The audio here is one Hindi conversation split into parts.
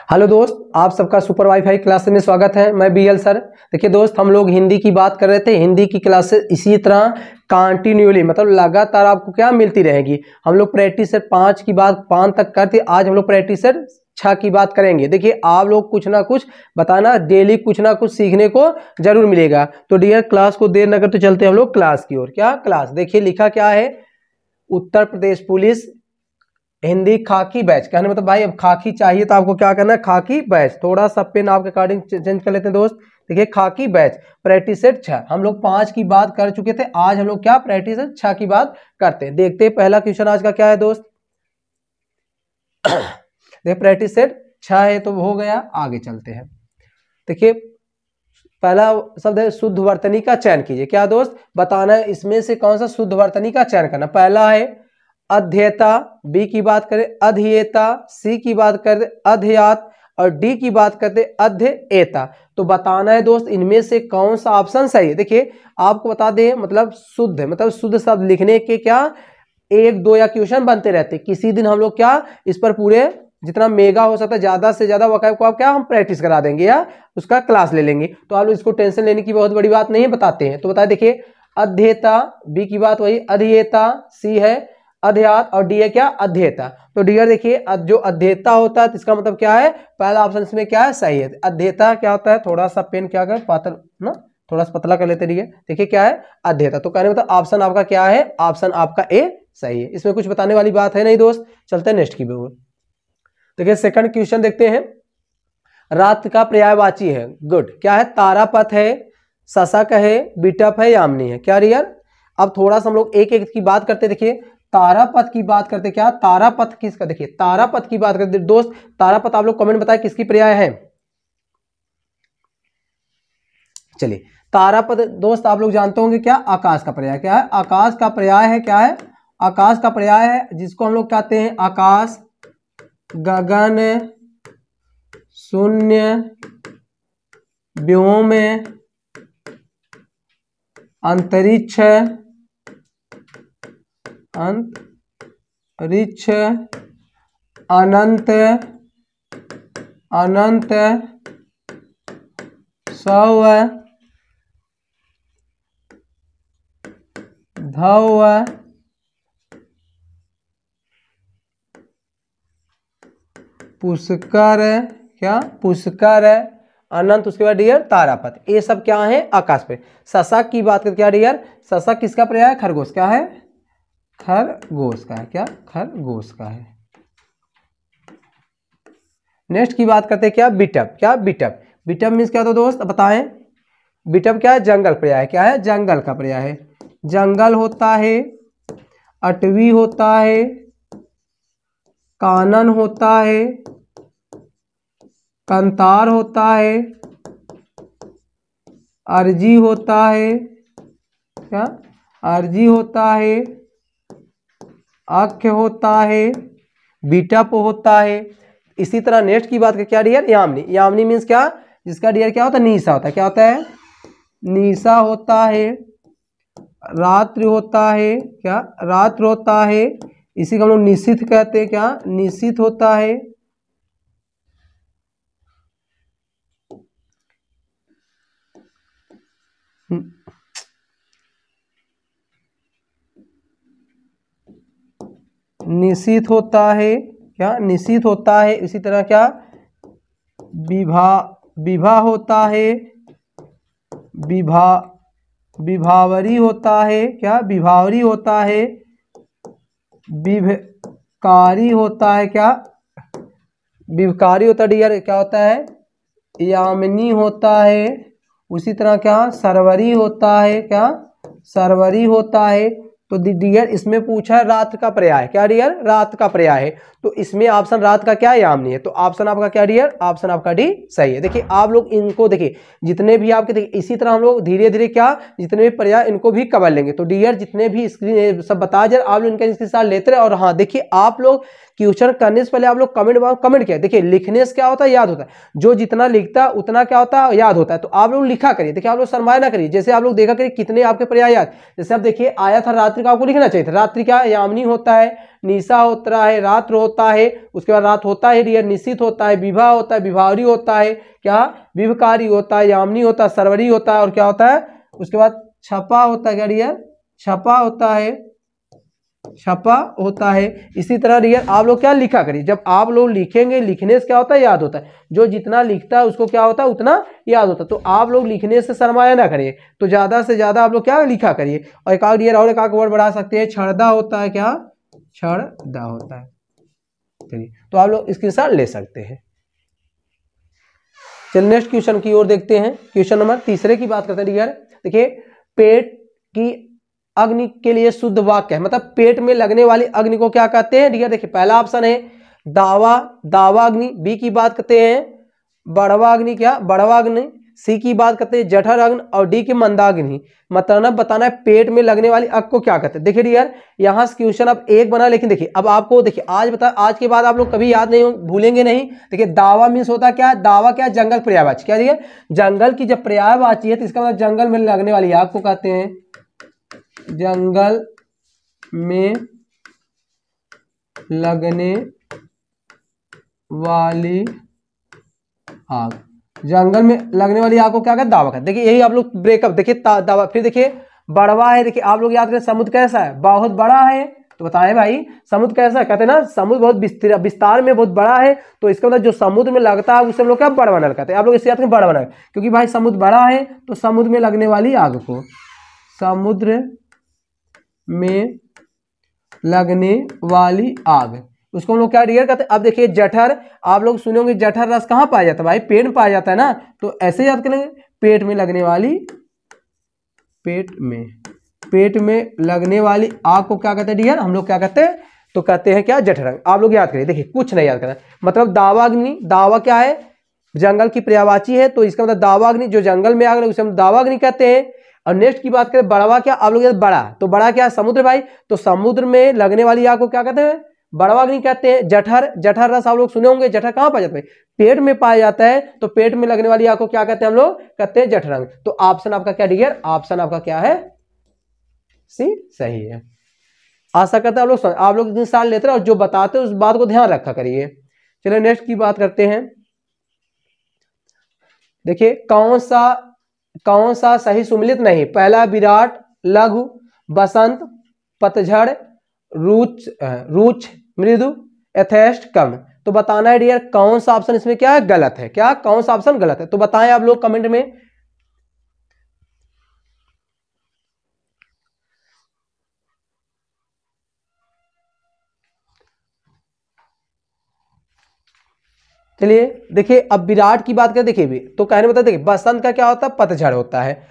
हेलो दोस्त, आप सबका सुपर वाईफाई क्लास में स्वागत है। मैं बीएल सर। देखिए दोस्त, हम लोग हिंदी की बात कर रहे थे। हिंदी की क्लासेस इसी तरह कंटिन्यूली मतलब लगातार आपको क्या मिलती रहेगी। हम लोग प्रैक्टिस सेट 5 की बात 5 तक करते, आज हम लोग प्रैक्टिस सेट 6 की बात करेंगे। देखिए आप लोग कुछ ना कुछ बताना, डेली कुछ ना कुछ सीखने को जरूर मिलेगा। तो डियर क्लास को देर न करते चलते हम लोग क्लास की ओर। क्या क्लास, देखिए लिखा क्या है, उत्तर प्रदेश पुलिस हिंदी खाकी बैच। कहने मतलब भाई अब खाकी चाहिए तो आपको क्या करना है, खाकी बैच। थोड़ा सा पेन आपके अकॉर्डिंग चेंज कर लेते हैं दोस्त। देखिए खाकी बैच प्रैक्टिस सेट 6, हम लोग 5 की बात कर चुके थे। आज हम लोग क्या प्रैक्टिस सेट 6 की बात करते हैं। देखते हैं पहला क्वेश्चन आज का क्या है दोस्त। देखिए प्रैक्टिस सेट 6 है तो हो गया, आगे चलते हैं। देखिए पहला शब्द है शुद्ध वर्तनी का चयन कीजिए। क्या दोस्त, बताना है इसमें से कौन सा शुद्ध वर्तनी का चयन करना। पहला है अध्येता, बी की बात करें अध्येता, सी की बात करें अध्ययात और डी की बात करते अध्येता। तो बताना है दोस्त इनमें से कौन सा ऑप्शन सही है। देखिए आपको बता दें मतलब शुद्ध शब्द लिखने के क्या 1-2 या क्वेश्चन बनते रहते। किसी दिन हम लोग क्या इस पर पूरे जितना मेगा हो सकता है ज्यादा से ज्यादा वकाब को आप क्या हम प्रैक्टिस करा देंगे या उसका क्लास ले लेंगे। तो आप लोग इसको टेंशन लेने की बहुत बड़ी बात नहीं बताते हैं। तो बताए देखिए अध्येता, बी की बात वही अध्येता, सी है अध्ययात और डी है क्या अध्येता। तो डियर देखिए जो अध्येता होता है तो इसका मतलब क्या है, पहला ऑप्शन इसमें क्या है सही है। अध्येता क्या होता है, थोड़ा सा पेन क्या कर पातल ना, थोड़ा सा पतला कर लेते रहिए। देखिए क्या है अध्येता। तो कहने मतलब ऑप्शन आपका क्या है, ऑप्शन आपका ए सही है। इसमें कुछ बताने वाली बात है नहीं दोस्त। चलते हैं नेक्स्ट की ओर। देखिए सेकंड क्वेश्चन देखते हैं। रात का पर्यायवाची है, गुड। क्या है, तारापथ है, शशक है, बिटप है, यामिनी है। क्या रियर, अब थोड़ा सा हम लोग एक एक की बात करते। देखिए तारापथ की बात करते, क्या तारापथ किसका, देखिए तारापथ की बात करते दोस्त। तारापथ आप लोग कमेंट बताएं किसकी पर्याय है। चलिए तारापथ दोस्त आप लोग जानते होंगे क्या आकाश का पर्याय। क्या है, आकाश का पर्याय है। क्या है, आकाश का पर्याय है, जिसको हम लोग कहते हैं आकाश, गगन, शून्य, व्योम, अंतरिक्ष, अंतरिक्ष, अनंत, अनंत, सौ, धव, पुष्कर, क्या पुष्कर, अनंत, उसके बाद डियर तारापथ। ये सब क्या है आकाश पे। शशक की बात करते क्या डियर, शशक किसका पर्याय है, खरगोश। क्या है, खरगोश का है। क्या खरगोश का है। नेक्स्ट की बात करते हैं क्या बिटप। क्या बिटप, बिटप मीन्स क्या होता है दोस्त बताएं। बिटप क्या है, जंगल पर्याय। क्या है, जंगल का पर्याय है। जंगल होता है, अटवी होता है, कानन होता है, कंतार होता है, अर्जी होता है। क्या अर्जी होता है, आख्य होता है, बिटप होता है। इसी तरह नेक्स्ट की बात करें क्या डियर, यामिनी। यामिनी मीन्स क्या, जिसका डियर क्या होता है निशा होता है। क्या होता है, निशा होता है, रात्रि होता है। क्या रात्र होता है, इसी को हम लोग निशित कहते हैं। क्या निशित होता है, निशित होता है। क्या निशित होता है। इसी तरह क्या विभा होता है, विभावरी होता है। क्या विभावरी होता है, विभकारी होता है। क्या विभकारी होता है डियर। क्या होता है, यामिनी होता है। उसी तरह क्या सरवरी होता है। क्या सरवरी होता है। तो डियर इसमें पूछा है रात का पर्याय। क्या डियर, रात का पर्याय है। तो इसमें ऑप्शन रात का क्या यामिनी है। तो ऑप्शन आपका क्या डियर, ऑप्शन आपका डी सही है। देखिए आप लोग इनको देखिए जितने भी आपके देखिए इसी तरह हम लोग धीरे धीरे क्या जितने भी पर्याय इनको भी कवर लेंगे। तो डियर जितने भी स्क्रीन सब बता जाए आप लोग इनका स्क्रीनशॉट लेते रहे। और हाँ देखिए आप लोग क्वेश्चन करने से पहले आप लोग कमेंट किया। देखिए लिखने से क्या होता है, याद होता है। जो जितना लिखता है उतना क्या होता है, याद होता है। तो आप लोग लिखा करिए। देखिए आप लोग शर्माया ना करिए। जैसे आप लोग देखा करिए कितने आपके पर्याय याद। जैसे आप देखिए आया था रात रात्रि का आपको लिखना चाहिए था। रात्रि क्या यामिनी होता है, निशा होता है, रात्र होता है, उसके बाद रात होता है डियर, निश्चित होता है, विवाह होता है, विभावरी होता है, क्या विभकारी होता है, यामिनी होता है, सरवरी होता है, और क्या होता है उसके बाद छपा होता है, क्या डियर छपा होता है, छपा होता है। इसी तरह डियर आप लोग क्या लिखा करिए, जब आप लोग लिखेंगे लिखने से क्या होता है याद होता है, जो जितना लिखता है उसको क्या होता है उतना याद होता है। तो आप लोग लिखने से शर्माया ना करिए, तो ज्यादा से ज्यादा आप लोग क्या लिखा करिए। और एक डियर और एक वर्ड बढ़ा सकते हैं, छड़दा होता है, क्या छड़दा होता है। चलिए तो आप लोग स्क्रीनशॉट ले सकते हैं। चलिए नेक्स्ट क्वेश्चन की ओर देखते हैं। क्वेश्चन नंबर 3 की बात करते हैं डियर। देखिए पेट की अग्नि के लिए शुद्ध वाक्य है, मतलब पेट में लगने वाली अग्नि को क्या कहते हैं डियर। देखिए पहला ऑप्शन है दावा, दावा अग्नि। बी की बात करते हैं बड़वा अग्नि, क्या बड़वा अग्नि। सी की बात करते हैं जठर अग्नि, और डी की मंदाग्नि। मतलब बताना है पेट में लगने वाली अग्नि को क्या कहते हैं। देखिए डियर यहाँ से क्वेश्चन अब एक बना, लेकिन देखिए अब आपको देखिए आज के बाद आप लोग कभी याद नहीं भूलेंगे नहीं। देखिए दावा मीन्स होता क्या है, दावा क्या जंगल पर्यायवाची, क्या डियर जंगल की जब पर्यायवाची है तो इसका मतलब जंगल में लगने वाली आग को कहते हैं जंगल में लगने वाली आग। जंगल में लगने वाली आग को क्या कहते हैं दावा कहते। देखिए यही आप लोग ब्रेकअप देखिए दावा। फिर देखिए बड़वा है, देखिए आप लोग याद करें समुद्र कैसा है, बहुत बड़ा है। तो बताएं भाई समुद्र कैसा है, कहते हैं ना समुद्र बहुत विस्तार में बहुत बड़ा है। तो इसका मतलब जो समुद्र में लगता है उसे हम लोग क्या बड़वा नल कहते हैं। आप लोग इसे याद करें बड़वा नल, क्योंकि भाई समुद्र बड़ा है तो समुद्र में लगने वाली आग को, समुद्र में लगने वाली आग उसको हम लोग क्या डियर कहते हैं। अब देखिए जठर, आप लोग सुने होंगे जठर रस कहाँ पाया जाता है भाई, पेट में पाया जाता है ना। तो ऐसे याद करेंगे पेट में लगने वाली, पेट में लगने वाली आग को क्या कहते हैं डियर, हम लोग क्या कहते हैं तो कहते हैं क्या जठर। आप लोग याद करिए, देखिए कुछ नहीं याद करना, मतलब दावाग्नि, दावा क्या है जंगल की पर्यायवाची है, तो इसका मतलब दावाग्नि जो जंगल में आग लगे उसे हम दावाग्नि कहते हैं। और नेक्स्ट की बात करें बड़वा, क्या आप लोग बड़ा, तो बड़ा क्या है समुद्र भाई, तो समुद्र में लगने वाली आग को क्या कहते हैं बड़वा अग्नि कहते हैं। जठर, जठर रस आप लोग सुने होंगे, जठर कहाँ पाया जाता है पेट में पाया जाता है, तो पेट में लगने वाली आग को क्या कहते हैं हम लोग कहते हैं जठरांग। तो ऑप्शन आपका क्या डियर, ऑप्शन आपका क्या है सी सही है। आशा करता है आप लोग इतने साल लेते हैं और जो बताते हैं उस बात को ध्यान रखा करिए। चलिए नेक्स्ट की बात करते हैं। देखिए कौन सा सही सुमिलित नहीं, पहला विराट, लघु, बसंत, पतझड़, रुच, मृदु, यथेष्ट, कम। तो बताना है डियर कौन सा ऑप्शन इसमें क्या है गलत है, क्या कौन सा ऑप्शन गलत है, तो बताएं आप लोग कमेंट में। चलिए देखिए अब विराट की बात करें, देखिए भी तो कहने बता देखिए बसंत का क्या होता है पतझड़ होता है,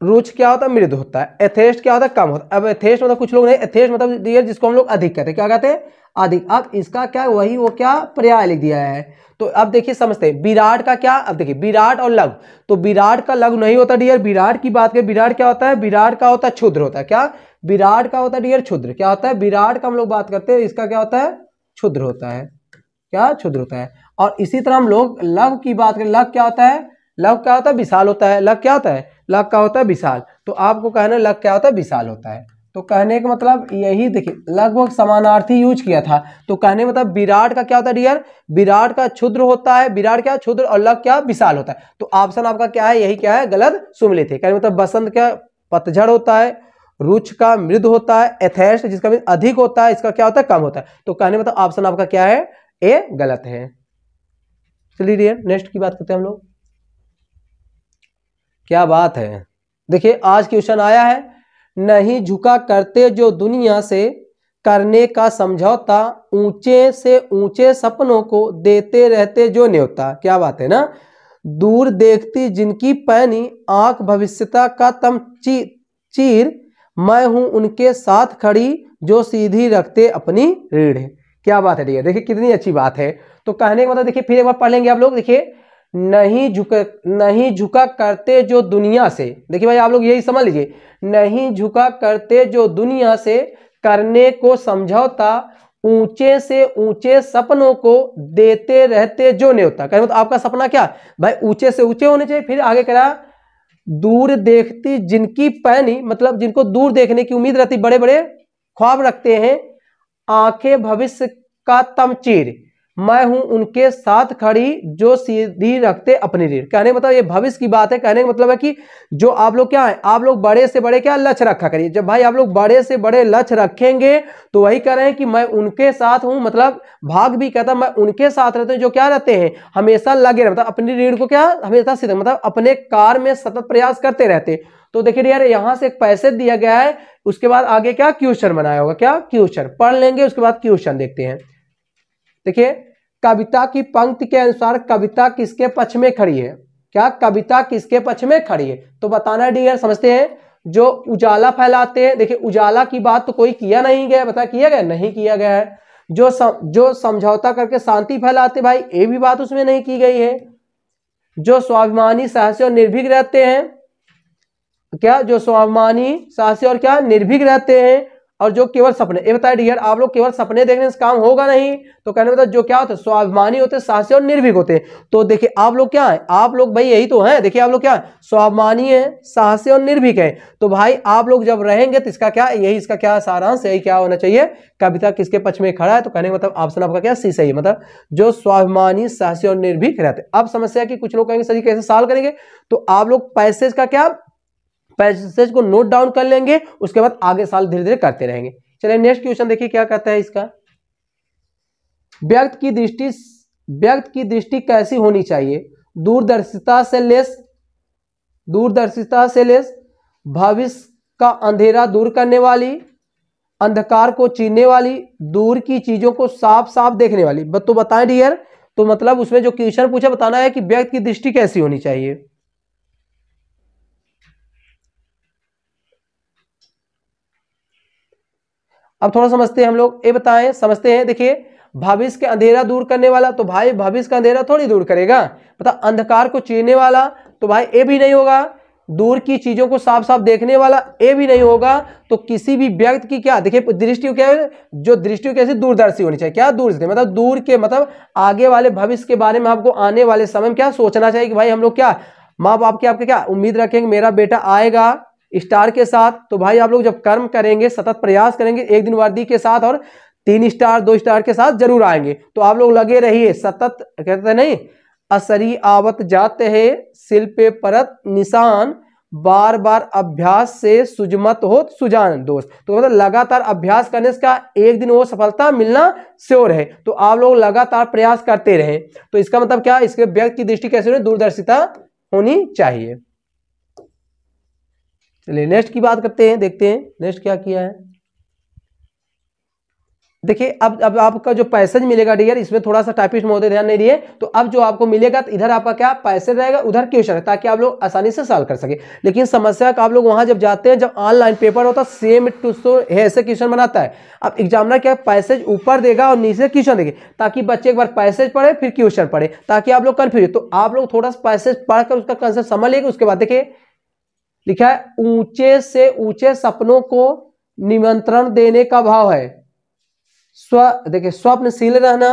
रुच क्या होता है मृदु होता है, एथेस्ट क्या होता है कम होता है। अब एथेस्ट मतलब कुछ लोग नहीं, एथेस्ट मतलब डियर जिसको हम लोग अधिक कहते हैं, क्या कहते हैं अधिक। अब इसका क्या वही वो क्या पर्याय लिख दिया है। तो अब देखिए समझते हैं विराट का क्या, अब देखिए विराट और लघु, तो विराट का लघु नहीं होता डियर। विराट की बात करें विराट क्या होता है, विराट का होता है क्षुद्र होता है, क्या विराट का होता है डियर क्षुद्र, क्या होता है विराट का हम लोग बात करते हैं इसका क्या होता है क्षुद्र होता है, क्या क्षुद्र होता है। और इसी तरह हम लोग लघु की बात करें, लघु क्या होता है, लघु क्या होता है विशाल होता है, लघु क्या होता है लघु का होता है विशाल। तो आपको कहना लघु क्या होता है विशाल होता है। तो कहने का मतलब यही देखिए लगभग समानार्थी यूज किया था। तो कहने का मतलब विराट का क्या होता है डियर, विराट का क्षुद्र होता है, विराट क्या क्षुद्र और लघु क्या विशाल होता है। तो ऑप्शन आपका क्या है यही क्या है गलत सुमिलित है। कहने मतलब बसंत क्या पतझड़ होता है, रुच का मृदु होता है, एथेस्ट जिसका अधिक होता है इसका क्या होता है कम होता है। तो कहने मतलब ऑप्शन आपका क्या है ए गलत है। चलिए डियर नेक्स्ट की बात करते हैं हम लोग। क्या बात है, देखिए आज क्वेश्चन आया है नहीं झुका करते जो दुनिया से, करने का समझौता, ऊंचे से ऊंचे सपनों को देते रहते जो न्योता। क्या बात है ना, दूर देखती जिनकी पैनी आंख भविष्यता का तम चीर, मैं हूं उनके साथ खड़ी जो सीधी रखते अपनी रीढ़। क्या बात है डियर, देखिए कितनी अच्छी बात है। तो कहने का मतलब देखिए फिर एक बार पढ़ लेंगे आप लोग। देखिए नहीं झुका करते जो दुनिया से, देखिए भाई आप लोग यही समझ लीजिए नहीं झुका करते जो दुनिया से, करने को समझौता, ऊंचे से ऊंचे सपनों को देते रहते जो न्योता। कहने मतलब आपका सपना क्या भाई ऊंचे से ऊंचे होने चाहिए। फिर आगे कह रहा दूर देखती जिनकी पैनी, मतलब जिनको दूर देखने की उम्मीद रहती, बड़े बड़े ख्वाब रखते हैं, आंखें भविष्य का तमचीर, मैं हूं उनके साथ खड़ी जो सीधी रखते अपनी रीढ़। कहने का मतलब ये भविष्य की बात है। कहने का मतलब है कि जो आप लोग क्या है, आप लोग बड़े से बड़े क्या लक्ष्य रखा करिए। जब भाई आप लोग बड़े से बड़े लक्ष्य रखेंगे तो वही कह रहे हैं कि मैं उनके साथ हूं, मतलब भाग भी कहता मैं उनके साथ रहते हैं जो क्या रहते हैं, हमेशा लगे रहते, मतलब अपनी रीढ़ को क्या हमेशा सीधा, मतलब अपने कार्य में सतत प्रयास करते रहते। तो देखिए यार यहां से एक पैसेज दिया गया है, उसके बाद आगे क्या क्वेश्चन बनाया होगा, क्या क्वेश्चन पढ़ लेंगे, उसके बाद क्वेश्चन देखते हैं। देखिए कविता की पंक्ति के अनुसार कविता किसके पक्ष में खड़ी है, क्या कविता किसके पक्ष में खड़ी है, तो बताना है डियर। समझते हैं, जो उजाला फैलाते हैं, देखिए उजाला की बात तो कोई किया नहीं गया, बता किया गया नहीं किया गया है। जो समझौता करके शांति फैलाते, भाई ये भी बात उसमें नहीं की गई है। जो स्वाभिमानी साहसी और निर्भीक रहते हैं, क्या जो स्वाभिमानी साहसी और क्या निर्भीक रहते हैं, और जो केवल सपने, ये बताया डियर आप लोग केवल सपने देखने से काम होगा नहीं, तो कहने मतलब जो क्या होते हैं स्वाभिमानी होते, साहसी और निर्भीक होते हैं। तो देखिए आप लोग क्या है, आप लोग भाई यही तो है, देखिए आप लोग क्या स्वाभिमानी है, साहसी और निर्भीक है। तो भाई आप लोग जब रहेंगे तो इसका क्या यही, इसका क्या सारांश यही क्या होना चाहिए, कविता किसके पक्ष में खड़ा है, तो कहने मतलब ऑप्शन आपका क्या सी सही, मतलब जो स्वाभिमानी साहसी और निर्भीक रहते। अब समस्या की कुछ लोग कहेंगे सर कैसे सॉल्व करेंगे, तो आप लोग पैसेज का क्या पैसेज को नोट डाउन कर लेंगे, उसके बाद आगे साल धीरे धीरे करते रहेंगे। चलिए नेक्स्ट क्वेश्चन देखिए क्या कहता है इसका। व्यक्ति की दृष्टि कैसी होनी चाहिए, दूरदर्शिता से लेस, भविष्य का अंधेरा दूर करने वाली, अंधकार को चीरने वाली, दूर की चीजों को साफ साफ देखने वाली। तो बताएं डियर, तो मतलब उसमें जो क्वेश्चन पूछा बताना है कि व्यक्ति की दृष्टि कैसी होनी चाहिए। अब थोड़ा समझते हैं हम लोग, ये बताएं समझते हैं। देखिए भविष्य के अंधेरा दूर करने वाला, तो भाई भविष्य का अंधेरा थोड़ी दूर करेगा, मतलब अंधकार को चीरने वाला, तो भाई ये भी नहीं होगा। दूर की चीजों को साफ साफ देखने वाला, ये भी नहीं होगा। तो किसी भी व्यक्ति की क्या देखिए दृष्टि क्या है, जो दृष्टि कैसी दूरदर्शी होनी चाहिए, क्या दूरदर्शी मतलब दूर के, मतलब आगे वाले भविष्य के बारे में आपको आने वाले समय में क्या सोचना चाहिए कि भाई हम लोग क्या माँ बाप की आपके क्या उम्मीद रखेंगे, मेरा बेटा आएगा स्टार के साथ। तो भाई आप लोग जब कर्म करेंगे, सतत प्रयास करेंगे, एक दिन वर्दी के साथ और 3 स्टार 2 स्टार के साथ जरूर आएंगे। तो आप लोग लगे रहिए, सतत कहते नहीं असरी आवत जाते है, सिल पे परत निशान, बार बार अभ्यास से सुजमत हो सुजान दोस्त। तो मतलब लगातार अभ्यास करने से का एक दिन वो सफलता मिलना श्योर है। तो आप लोग लगातार प्रयास करते रहे। तो इसका मतलब क्या, इसके व्यक्ति की दृष्टि कैसे होनी, दूरदर्शिता होनी चाहिए। चलिए नेक्स्ट की बात करते हैं, देखते हैं नेक्स्ट क्या किया है। देखिए अब आपका जो पैसेज मिलेगा डियर, इसमें थोड़ा सा टाइपिस्ट महोदय ध्यान नहीं दिए, तो अब जो आपको मिलेगा तो इधर आपका क्या पैसेज रहेगा, उधर क्वेश्चन है, ताकि आप लोग आसानी से सॉल्व कर सके। लेकिन समस्या का आप लोग वहां जब जाते हैं, जब ऑनलाइन पेपर होता है सेम टू ऐसे क्वेश्चन बनाता है। अब एग्जामिनर क्या पैसेज ऊपर देगा और नीचे क्वेश्चन देंगे, ताकि बच्चे एक बार पैसेज पढ़े फिर क्वेश्चन पढ़े, ताकि आप लोग कन्फ्यूज। तो आप लोग थोड़ा सा पैसेज पढ़कर उसका कंसेप्ट समझ लेंगे। उसके बाद देखिए लिखा है ऊंचे से ऊंचे सपनों को निमंत्रण देने का भाव है। देखिए स्वप्नशील रहना,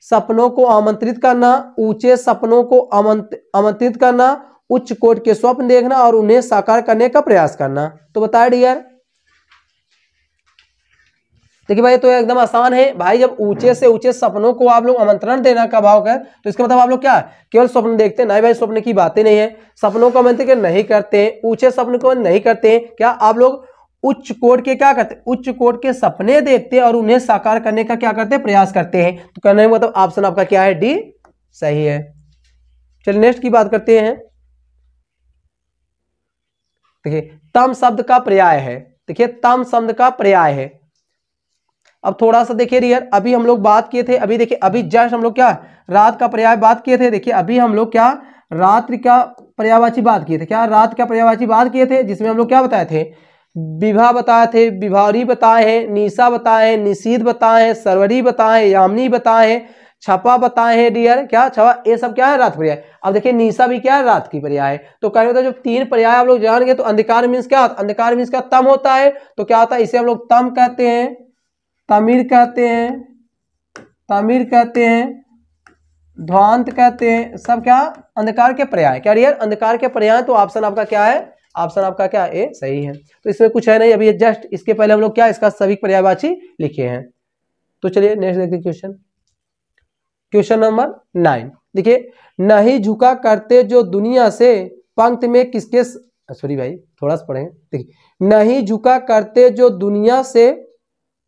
सपनों को आमंत्रित करना, ऊंचे सपनों को आमंत्रित करना, उच्च कोटि के स्वप्न देखना और उन्हें साकार करने का प्रयास करना। तो बताए डियर, देखिए भाई तो एकदम आसान है भाई। जब ऊंचे से ऊंचे सपनों को आप लोग आमंत्रण देना का भाव कर, तो इसका मतलब आप लोग क्या केवल स्वप्न देखते हैं, नहीं भाई स्वप्न की बातें नहीं है। सपनों को आमंत्रित नहीं करते हैं, ऊंचे सपन को नहीं करते हैं, क्या आप लोग उच्च कोटि के क्या करते हैं, उच्च कोटि के सपने देखते हैं और उन्हें साकार करने का क्या करते हैं, प्रयास करते हैं। तो कहने का मतलब ऑप्शन आपका क्या है, डी सही है। चलिए नेक्स्ट की बात करते हैं। देखिए तम शब्द का पर्याय है, देखिए तम शब्द का पर्याय है। अब थोड़ा सा देखिए रियर, अभी हम लोग बात किए थे, अभी देखिए अभी जस्ट हम लोग क्या रात का पर्याय बात किए थे। देखिए अभी हम लोग क्या रात्रि का पर्यायवाची बात किए थे, क्या रात का पर्यायवाची बात किए थे, जिसमें हम लोग क्या बताए थे, विभा बताए थे, विभावरी बताए हैं, निशा बताए हैं, निशीद बताए हैं, सरवरी बताए हैं, यामिनी बताए हैं, छपा बताए हैं डियर, क्या छपा, ये सब क्या है रात पर्याय। अब देखिए निशा भी क्या है रात की पर्याय है। तो कहने होता है जब 3 पर्याय आप लोग जान गए, तो अंधकार मीन्स क्या होता है, अंधकार मीन्स क्या तम होता है। तो क्या होता है, इसे हम लोग तम कहते हैं, तमिर कहते हैं, तमिर कहते हैं, ध्वांत कहते हैं, सब क्या अंधकार के पर्याय। क्या डियर? अंधकार के पर्याय। तो ऑप्शन आपका क्या है? ऑप्शन आपका क्या? ए सही है। तो इसमें कुछ है नहीं, अभी जस्ट इसके पहले हम लोग क्या इसका सभी पर्यायवाची लिखे हैं। तो चलिए नेक्स्ट देखते क्वेश्चन। क्वेश्चन नंबर 9 देखिए, नहीं झुका करते जो दुनिया से पंक्ति में किसके, सॉरी भाई थोड़ा सा पढ़ेंगे। देखिए, नहीं झुका करते जो दुनिया से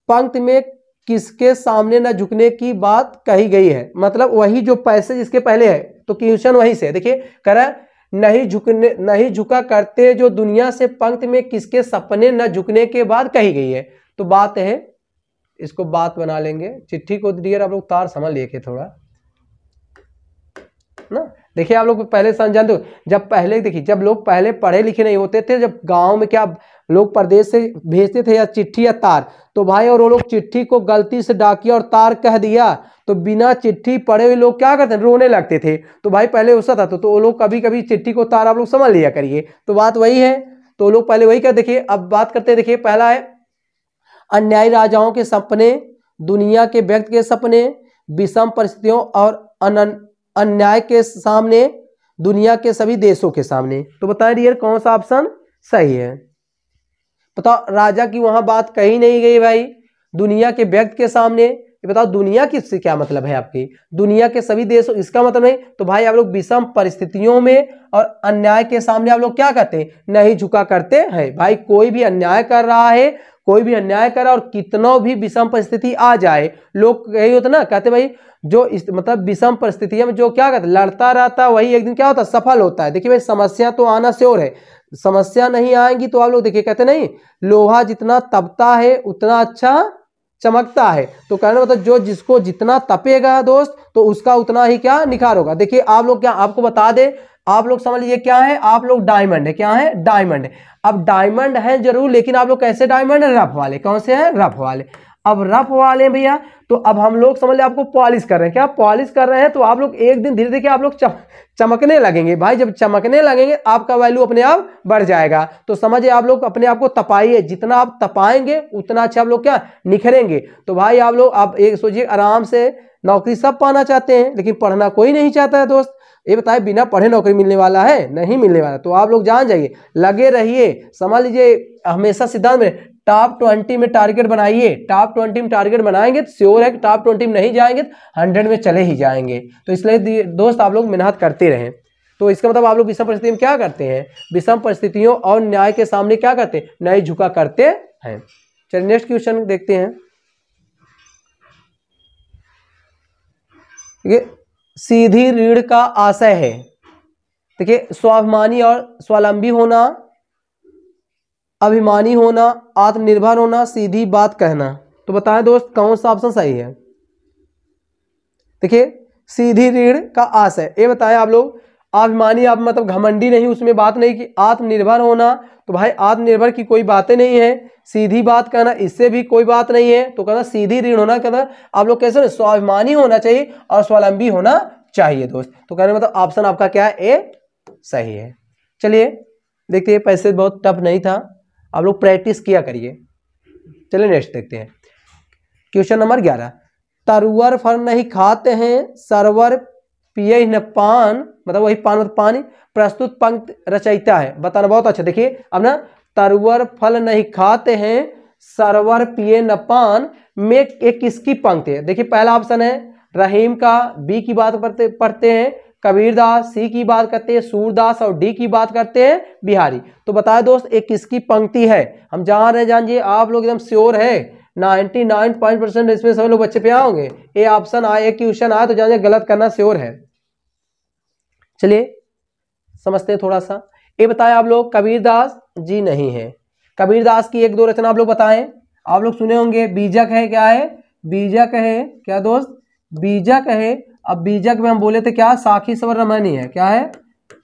पंक्ति में किसके सामने न झुकने की बात कही गई है। मतलब वही जो पैसेज इसके पहले है, तो क्वेश्चन वहीं से देखिए कह रहा है नहीं झुका करते जो दुनिया से पंक्ति में किसके सपने न झुकने के बाद कही गई है। तो बात है, इसको बात बना लेंगे। चिट्ठी को डियर आप लोग तार समझ लिए थोड़ा ना। देखिए आप लोग पहले जानते हो, जब पहले देखिए जब लोग पहले पढ़े लिखे नहीं होते थे, जब गांव में क्या लोग प्रदेश से भेजते थे या चिट्ठी या तार, तो भाई और वो लोग चिट्ठी को गलती से डाकिया और तार कह दिया तो बिना चिट्ठी पढ़े हुए लोग क्या करते, रोने लगते थे। तो भाई पहले उसका था तो वो लोग कभी कभी चिट्ठी को तार आप लोग समझ लिया करिए। तो बात वही है, तो वो लोग पहले वही कर। देखिए अब बात करते हैं, देखिए पहला है अन्यायी राजाओं के सपने, दुनिया के व्यक्ति के सपने, विषम परिस्थितियों और अन्याय के सामने, दुनिया के सभी देशों के सामने। तो बताएं डियर कौन सा ऑप्शन सही है? बताओ, राजा की वहां बात कही नहीं गई भाई, दुनिया के व्यक्ति के सामने। ये बताओ दुनिया की से क्या मतलब है आपकी? दुनिया के सभी देशों, इसका मतलब नहीं। तो भाई आप लोग विषम परिस्थितियों में और अन्याय के सामने आप लोग क्या करते हैं? नहीं झुका करते हैं। भाई कोई भी अन्याय कर रहा है, कोई भी अन्याय करा और कितना भी विषम परिस्थिति आ जाए, लोग यही होता ना, कहते भाई जो मतलब विषम परिस्थिति में जो क्या कहते लड़ता रहता है वही एक दिन क्या होता है, सफल होता है। देखिए भाई समस्या तो आना श्योर है, समस्या नहीं आएंगी तो आप लोग देखिए कहते नहीं, लोहा जितना तपता है उतना अच्छा चमकता है। तो कहने मतलब जो जिसको जितना तपेगा दोस्त, तो उसका उतना ही क्या निखार होगा। देखिए आप लोग क्या, आपको बता दे, आप लोग समझ लीजिए क्या है, आप लोग डायमंड है। क्या है? डायमंड है। अब डायमंड है जरूर, लेकिन आप लोग कैसे डायमंड है? रफ वाले। कौन से हैं? रफ वाले। अब रफ वाले भैया, तो अब हम लोग समझ ले आपको पॉलिश कर रहे हैं। क्या पॉलिश कर रहे हैं? तो आप लोग एक दिन धीरे धीरे आप लोग चमकने लगेंगे। भाई जब चमकने लगेंगे आपका वैल्यू अपने आप बढ़ जाएगा। तो समझिए आप लोग अपने आप को तपाइए, जितना आप तपाएंगे उतना अच्छा आप लोग क्या निखरेंगे। तो भाई आप लोग आप एक सोचिए, आराम से नौकरी सब पाना चाहते हैं, लेकिन पढ़ना कोई नहीं चाहता है दोस्त। ये बताए बिना पढ़े नौकरी मिलने वाला है? नहीं मिलने वाला। तो आप लोग जान जाइए, लगे रहिए। समझ लीजिए हमेशा सिद्धांत में टॉप 20 में टारगेट बनाइए। टॉप 20 में टारगेट बनाएंगे तो श्योर है कि टॉप 20 में नहीं जाएंगे तो 100 में चले ही जाएंगे। तो इसलिए दोस्त आप लोग मेहनत करते रहें। तो इसका मतलब आप लोग विषम परिस्थिति में क्या करते हैं? विषम परिस्थितियों और न्याय के सामने क्या करते हैं? नहीं झुका करते हैं। चलिए नेक्स्ट क्वेश्चन देखते हैं। सीधी रीढ़ का आशय है, देखिए स्वाभिमानी और स्वावलंबी होना, अभिमानी होना, आत्मनिर्भर होना, सीधी बात कहना। तो बताएं दोस्त कौन सा ऑप्शन सही है? देखिए सीधी रीढ़ का आशय, ये बताएं आप लोग। अभिमानी आप मतलब घमंडी नहीं, उसमें बात नहीं की। आत्मनिर्भर होना, तो भाई आत्मनिर्भर की कोई बातें नहीं है। सीधी बात कहना, इससे भी कोई बात नहीं है। तो कहना सीधी रीढ़ होना, कहना आप लोग कैसे स्वाभिमानी होना चाहिए और स्वावलंबी होना चाहिए दोस्त। तो कहने मतलब ऑप्शन आपका क्या है? ए सही है। चलिए देखते हैं, पैसे बहुत टफ नहीं था, आप लोग प्रैक्टिस किया करिए। चलिए नेक्स्ट देखते हैं क्वेश्चन नंबर 11। तरुवर फल नहीं खाते हैं, सरवर पिए न पान, मतलब वही पान मतलब पानी, प्रस्तुत पंक्ति रचयिता है। बताना बहुत अच्छा। देखिए अब ना, तरुवर फल नहीं खाते हैं, सरवर पिए न पान में एक किसकी पंक्ति है? देखिए पहला ऑप्शन है रहीम का, बी की बात पढ़ते हैं कबीरदास, सी की बात करते हैं सूरदास और डी की बात करते हैं बिहारी। तो बताए दोस्त एक किसकी पंक्ति है? हम जान रहे, जानिए आप लोग एकदम श्योर है 99.5% इसमें सभी लोग बच्चे पे आओगे। ए ऑप्शन आए, एक क्वेश्चन आए तो जानिए गलत करना श्योर है। चलिए समझते हैं थोड़ा सा। ये बताएं आप लोग कबीरदास जी नहीं है। कबीरदास की एक दो रचना आप लोग बताएं। आप लोग सुने होंगे बीजक है। क्या है? बीजक है। क्या दोस्त? बीजक है। अब बीजक में हम बोले थे क्या? साखी सबर रामायणी है। क्या है?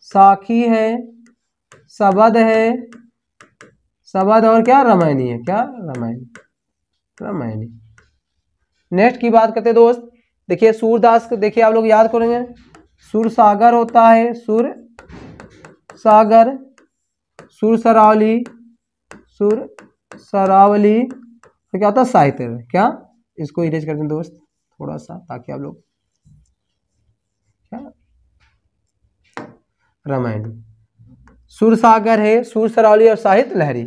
साखी है, सबद है, सबद और क्या रामायणी है। क्या? रामायणी, रामायणी। नेक्स्ट की बात करते दोस्त, देखिए सूरदास, देखिए आप लोग याद करेंगे सुर सागर होता है, सुर सागर, सुर सरावली, सुर सरावली, तो क्या होता है? साहित्य। क्या? इसको इरेज करते हैं दोस्त थोड़ा सा, ताकि आप लोग क्या रामायण। सुर सागर है, सुर सरावली और साहित्य लहरी।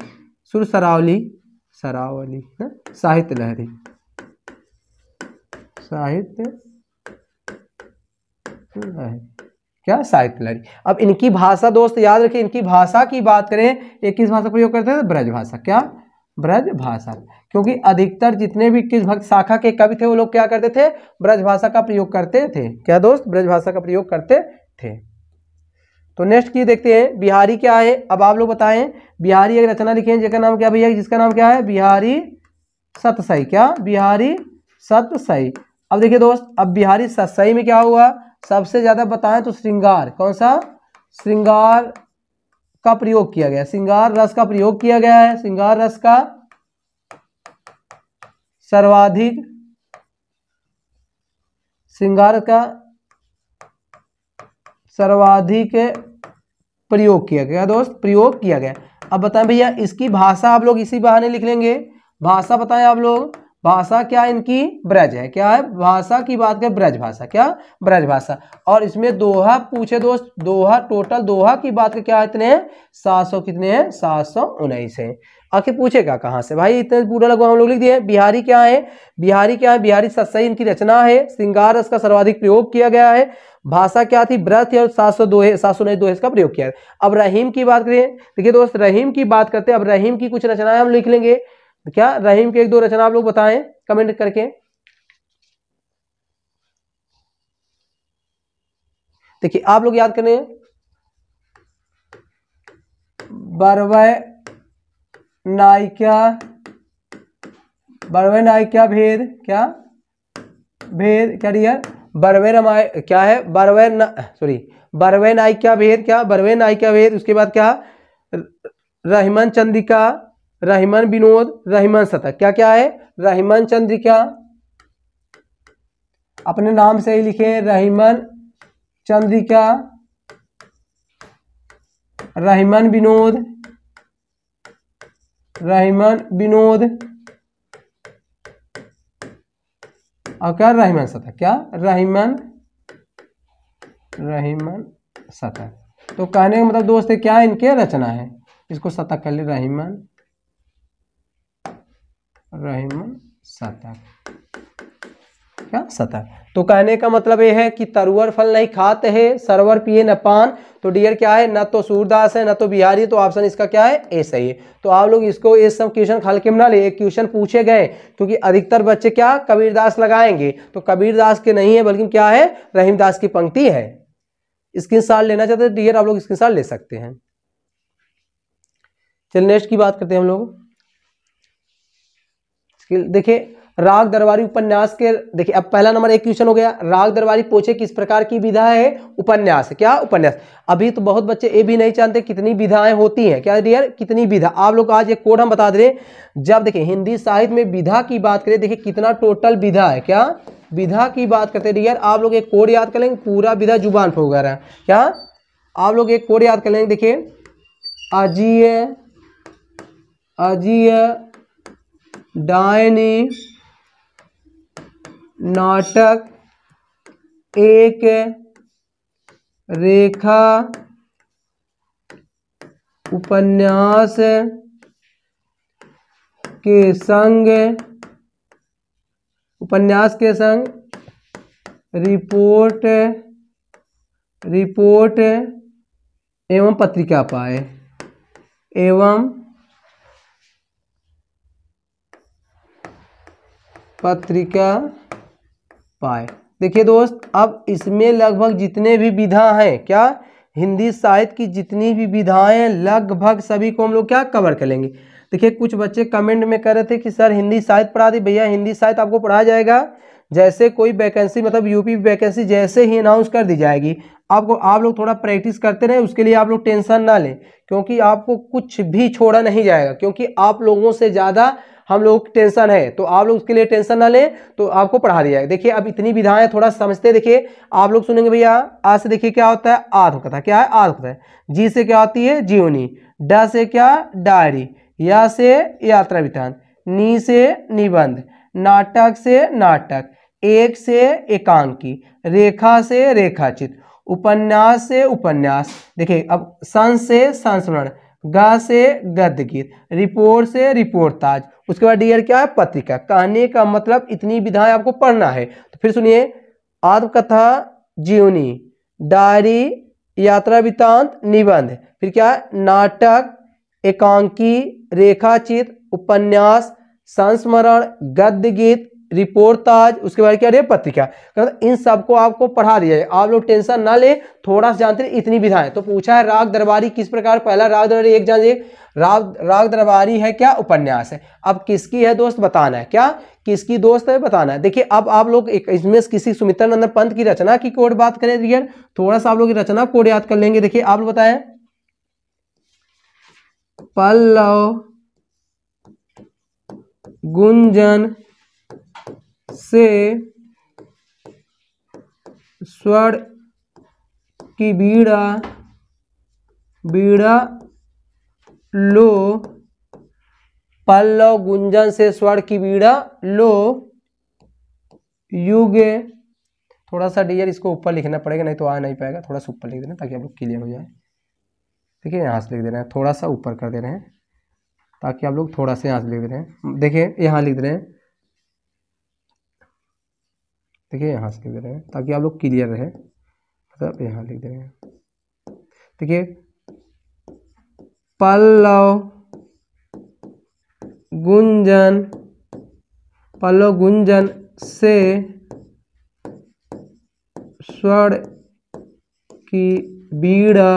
सुर सरावली, सरावली ना, साहित्य लहरी, साहित्य लहरी, क्या साहित्य लहरी। अब इनकी भाषा दोस्त याद रखिए, इनकी भाषा की बात करें, ये किस भाषा प्रयोग करते थे? ब्रज भाषा। क्या? ब्रज भाषा। क्योंकि अधिकतर जितने भी किस भक्त शाखा के कवि थे वो लोग क्या करते थे? ब्रज भाषा का प्रयोग करते थे। क्या दोस्त? ब्रज भाषा का प्रयोग करते थे। तो नेक्स्ट की देखते हैं, बिहारी क्या है? अब आप लोग बताएं, बिहारी एक रचना लिखे जिसका नाम क्या भैया? जिसका नाम क्या है? बिहारी सतसई। क्या? बिहारी सतसई। अब देखिए दोस्त, अब बिहारी सतसई में क्या हुआ? सबसे ज्यादा बताएं तो श्रृंगार, कौन सा? श्रृंगार का प्रयोग किया गया, श्रृंगार रस का प्रयोग किया गया है। श्रृंगार रस का सर्वाधिक, श्रृंगार का सर्वाधिक प्रयोग किया गया दोस्त, प्रयोग किया गया। अब बताएं भैया, इसकी भाषा आप लोग इसी बहाने लिख लेंगे। भाषा बताएं आप लोग, भाषा क्या इनकी? ब्रज है। क्या है? भाषा की बात करें, ब्रज भाषा। क्या? ब्रज भाषा। और इसमें दोहा पूछे दोस्त, दोहा टोटल दोहा की बात करें क्या इतने हैं? 700 कितने हैं? 719 है। आखिर पूछेगा कहाँ से भाई? इतने पूरा लगभग हम लोग लिख दिए। बिहारी क्या है? बिहारी क्या है? बिहारी सतसई इनकी रचना है। श्रृंगार रस का सर्वाधिक प्रयोग किया गया है। भाषा क्या थी? ब्रज थी। और 709 दोहे का प्रयोग किया है। अब रहीम की बात करें, देखिए दोस्त रहीम की बात करते हैं। अब रहीम की कुछ रचनाएं हम लिख लेंगे। क्या? रहीम के एक दो रचना आप लोग बताएं कमेंट करके। देखिए आप लोग याद करें, बरवै नायिका, बरवै नायिका भेद। क्या? भेद। क्या डियर? बरवे रमाय क्या है? बरवे सॉरी, बरवे नायिका भेद। क्या? बरवे नायिका भेद। उसके बाद क्या? रहीमन चंद्रिका, रहीमन विनोद, रहीमन शतक। क्या क्या है? रहीमन चंद्रिका, अपने नाम से ही लिखे, रहीमन चंद्रिका, रहीमन विनोद, रहीमन विनोद और क्या? रहीमन शतक। क्या? रहीमन, रहीमन शतक। तो कहने का मतलब दोस्त है क्या? इनके रचना है। इसको शतक कर ले, रहीमन, रहीमन शतक। क्या? शतक। तो कहने का मतलब यह है कि तरुवर फल नहीं खाते हैं, सरवर पिए न पान। तो डियर क्या है? न तो सूरदास है न तो बिहारी। तो ऑप्शन इसका क्या है? ए सही है। तो आप लोग इसको ये सब क्वेश्चन हल्के में ना ले, एक क्वेश्चन पूछे गए क्योंकि अधिकतर बच्चे क्या कबीरदास लगाएंगे, तो कबीरदास के नहीं है बल्कि क्या है? रहीमदास की पंक्ति है। स्क्रीनशॉट लेना चाहते हैं डियर आप लोग स्क्रीनशॉट ले सकते हैं। चलिए नेक्स्ट की बात करते हैं हम लोग। देखिए राग दरबारी उपन्यास के, देखिए अब पहला नंबर एक क्वेश्चन हो गया। राग दरबारी पूछे किस प्रकार की विधा है? उपन्यास। क्या? उपन्यास। अभी तो बहुत बच्चे ये भी नहीं जानते कितनी विधाएं होती हैं। क्या डियर? कितनी विधा। आप लोग आज एक कोड हम बता दे रहे। जब देखिए हिंदी साहित्य में विधा की बात करें, देखिए कितना टोटल विधा है। क्या? विधा की बात करते हैं डियर, आप लोग एक कोड याद कर लेंगे, पूरा विधा जुबान पर होगा। क्या? आप लोग एक कोड याद कर लेंगे। देखिए अजीय, अजीय, डायनी, नाटक, एक, रेखा, उपन्यास के संग, उपन्यास के संग रिपोर्ट, रिपोर्ट एवं पत्रिका पाए, एवं पत्रिका पाए। देखिए दोस्त अब इसमें लगभग जितने भी विधा हैं, क्या हिंदी साहित्य की जितनी भी विधाएं लगभग सभी को हम लोग क्या कवर कर लेंगे। देखिए कुछ बच्चे कमेंट में कर रहे थे कि सर हिंदी साहित्य पढ़ा दी। भैया हिंदी साहित्य आपको पढ़ाया जाएगा, जैसे कोई वैकेंसी मतलब यूपी वैकेंसी जैसे ही अनाउंस कर दी जाएगी आपको, आप लोग थोड़ा प्रैक्टिस करते रहे। उसके लिए आप लोग टेंशन ना लें, क्योंकि आपको कुछ भी छोड़ा नहीं जाएगा, क्योंकि आप लोगों से ज़्यादा हम लोग टेंशन है। तो आप लोग उसके लिए टेंशन ना लें, तो आपको पढ़ा दिया जाएगा। देखिए अब इतनी विधाएं थोड़ा समझते। देखिए आप लोग सुनेंगे भैया आज से, देखिए क्या होता है? आत्मकथा। क्या है? आत्मकथा। जी से क्या होती है? जीवनी। ड से क्या? डायरी। या से यात्रा विधान। नी से निबंध। नाटक से नाटक। एक से एकांकी। रेखा से रेखाचित्र। उपन्यास से उपन्यास, देखिए अब संस से संस्मरण, गा से गद्य गीत, रिपोर्ट से रिपोर्टाज, उसके बाद डियर क्या है पत्रिका। कहने का मतलब इतनी विधाएं आपको पढ़ना है। तो फिर सुनिए, आत्मकथा, जीवनी, डायरी, यात्रा वृत्तांत, निबंध, फिर क्या है नाटक, एकांकी, रेखाचित्र, उपन्यास, संस्मरण, गद्य गीत, रिपोर्टाज, उसके बाद क्या रहे पत्रिका। इन सबको आपको पढ़ा दिया है, आप लोग टेंशन ना ले, थोड़ा सा जानते हैं इतनी विधाएं। तो पूछा है राग दरबारी किस प्रकार, पहला राग दरबारी एक जानिए, राग दरबारी है क्या उपन्यास है। अब किसकी है दोस्त बताना है, क्या किसकी दोस्त है बताना है। देखिए अब आप लोग इसमें किसी सुमित्रानंद पंत की रचना की कोड बात करें रियल, थोड़ा सा आप लोग रचना कोड याद कर लेंगे। देखिए आप लोग बताएं, पल्लव गुंजन से स्वर की बीड़ा बीड़ा लो, पल्लव गुंजन से स्वर की बीड़ा लो, युग, थोड़ा सा डियर इसको ऊपर लिखना पड़ेगा नहीं तो आ नहीं पाएगा, थोड़ा सा ऊपर लिख देना ताकि आप लोग क्लियर हो जाए। देखिए यहाँ से लिख दे रहे हैं, थोड़ा सा ऊपर कर दे रहे हैं ताकि आप लोग थोड़ा सा यहाँ से लिख दे रहे हैं। देखिए यहाँ लिख दे रहे हैं, देखिए यहाँ से लिख दे रहे हैं ताकि आप लोग क्लियर रहे, मतलब यहाँ लिख दे रहे हैं। देखिए पल्लव गुंजन से स्वर की बीड़ा